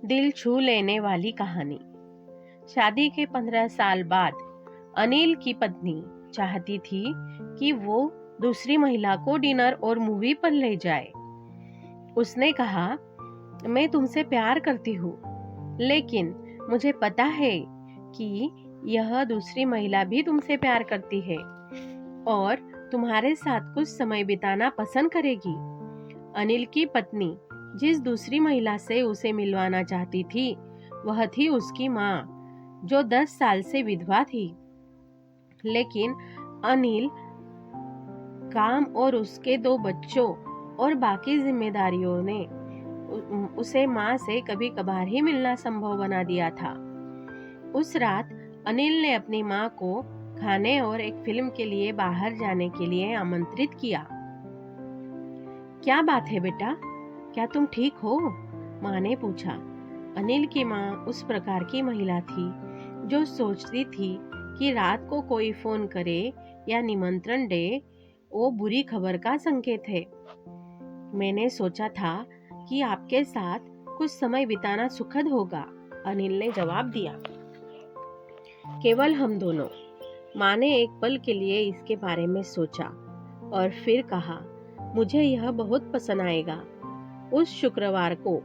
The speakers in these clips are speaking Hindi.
दिल छू लेने वाली कहानी। शादी के 15 साल बाद अनिल की पत्नी चाहती थी कि वो दूसरी महिला को डिनर और मूवी पर ले जाए। उसने कहा, मैं तुमसे प्यार करती हूँ, लेकिन मुझे पता है कि यह दूसरी महिला भी तुमसे प्यार करती है और तुम्हारे साथ कुछ समय बिताना पसंद करेगी। अनिल की पत्नी जिस दूसरी महिला से उसे मिलवाना चाहती थी, वह थी उसकी माँ, जो 10 साल से विधवा थी। लेकिन अनिल काम और उसके 2 बच्चों और बाकी जिम्मेदारियों ने उसे माँ से कभी कभार ही मिलना संभव बना दिया था। उस रात अनिल ने अपनी माँ को खाने और एक फिल्म के लिए बाहर जाने के लिए आमंत्रित किया। क्या बात है बेटा, क्या तुम ठीक हो? माँ ने पूछा। अनिल की माँ उस प्रकार की महिला थी जो सोचती थी कि रात को कोई फोन करे या निमंत्रण दे, वो बुरी खबर का संकेत है। मैंने सोचा था कि आपके साथ कुछ समय बिताना सुखद होगा, अनिल ने जवाब दिया। केवल हम दोनों। माँ ने एक पल के लिए इसके बारे में सोचा और फिर कहा, मुझे यह बहुत पसंद आएगा। उस शुक्रवार को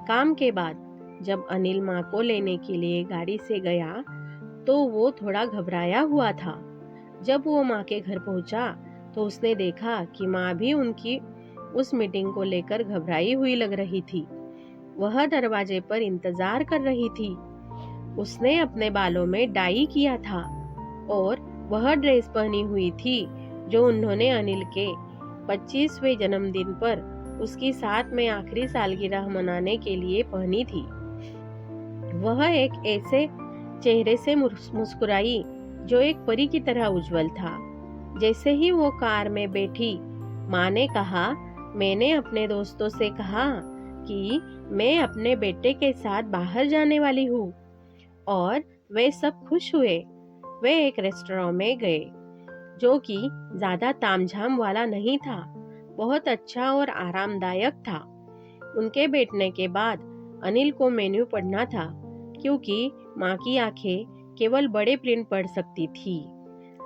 काम के बाद जब अनिल माँ को लेने के लिए गाड़ी से गया तो वो थोड़ा घबराया हुआ था। जब वो माँ के घर पहुंचा तो उसने देखा कि माँ भी उनकी उस मीटिंग को लेकर घबराई हुई लग रही थी। वह दरवाजे पर इंतजार कर रही थी। उसने अपने बालों में डाई किया था और वह ड्रेस पहनी हुई थी जो उन्होंने अनिल के 25वें जन्मदिन पर उसकी साथ में आखिरी सालगिरह मनाने के लिए पहनी थी। वह एक ऐसे चेहरे से मुस्कुराई जो एक परी की तरह उज्जवल था। जैसे ही वो कार में बैठी, माँ ने कहा, मैंने अपने दोस्तों से कहा कि मैं अपने बेटे के साथ बाहर जाने वाली हूँ और वे सब खुश हुए। वे एक रेस्टोरेंट में गए जो कि ज्यादा तामझाम वाला नहीं था, बहुत अच्छा और आरामदायक था। उनके बैठने के बाद अनिल को मेन्यू पढ़ना था, क्योंकि माँ की आंखें केवल बड़े प्रिंट पढ़ सकती थी।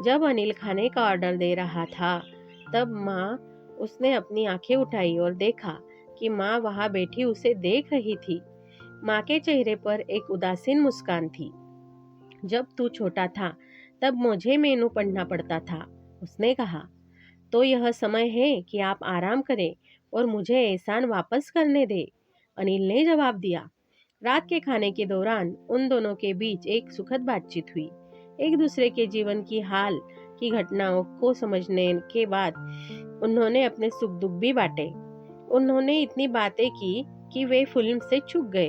जब अनिल खाने का ऑर्डर दे रहा था, तब उसने अपनी आंखें उठाई और देखा कि माँ वहां बैठी उसे देख रही थी। माँ के चेहरे पर एक उदासीन मुस्कान थी। जब तू छोटा था तब मुझे मेनू पढ़ना पड़ता था, उसने कहा। तो यह समय है कि आप आराम करें और मुझे एहसान वापस करने दे, अनिल ने जवाब दिया। रात के खाने के दौरान उन दोनों के बीच एक सुखद बातचीत हुई। एक दूसरे के जीवन की हाल की घटनाओं को समझने के बाद उन्होंने अपने सुख दुख भी बांटे। उन्होंने इतनी बातें की कि वे फिल्म से चूक गए।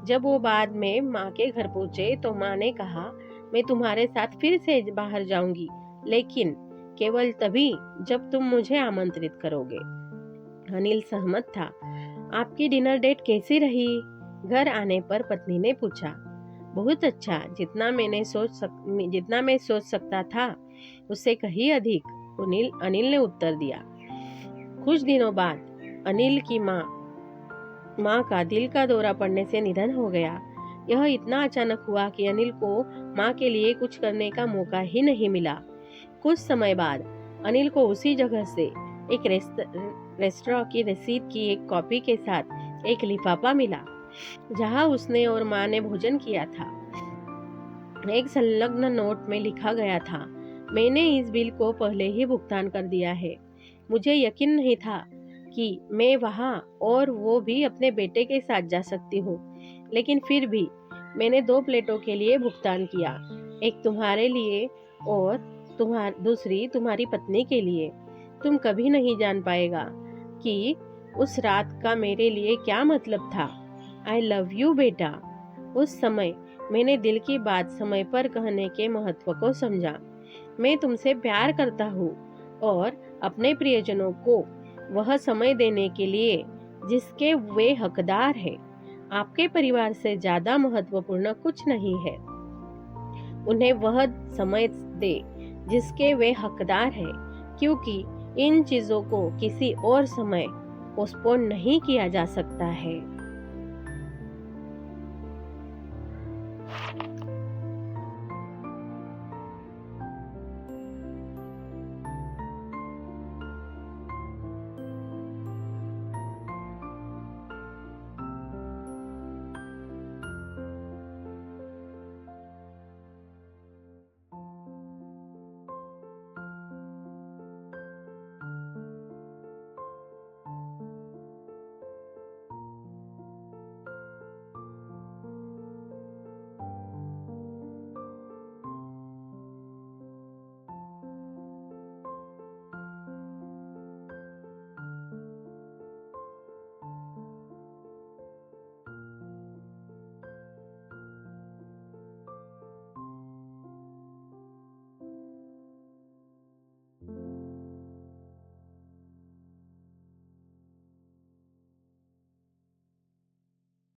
जब वो बाद में माँ के घर पहुंचे तो माँ ने कहा, मैं तुम्हारे साथ फिर से बाहर जाऊंगी, लेकिन केवल तभी जब तुम मुझे आमंत्रित करोगे। अनिल सहमत था। आपकी डिनर डेट कैसी रही? घर आने पर पत्नी ने पूछा। बहुत अच्छा, जितना मैं सोच सकता था उससे कहीं अधिक, अनिल ने उत्तर दिया। कुछ दिनों बाद अनिल की माँ का दिल का दौरा पड़ने से निधन हो गया। यह इतना अचानक हुआ कि अनिल को माँ के लिए कुछ करने का मौका ही नहीं मिला। कुछ समय बाद अनिल को उसी जगह से एक रेस्टोरेंट की रसीद की एक कॉपी के साथ एक लिफाफा मिला, जहां उसने और माँ ने भोजन किया था। एक संलग्न नोट में लिखा गया था, मैंने इस बिल को पहले ही भुगतान कर दिया है। मुझे यकीन नहीं था कि मैं वहां और वो भी अपने बेटे के साथ जा सकती हूँ, लेकिन फिर भी मैंने 2 प्लेटों के लिए भुगतान किया, एक तुम्हारे लिए और दूसरी तुम्हारी पत्नी के लिए। तुम कभी नहीं जान पाएगा कि उस रात का मेरे लिए क्या मतलब था। आई लव यू बेटा। उस समय मैंने दिल की बात समय पर कहने के महत्व को समझा। मैं तुमसे प्यार करता हूँ और अपने प्रियजनों को वह समय देने के लिए जिसके वे हकदार हैं। आपके परिवार से ज्यादा महत्वपूर्ण कुछ नहीं है। उन्हें वह समय दे जिसके वे हकदार हैं, क्योंकि इन चीजों को किसी और समय पोस्टपोन नहीं किया जा सकता है।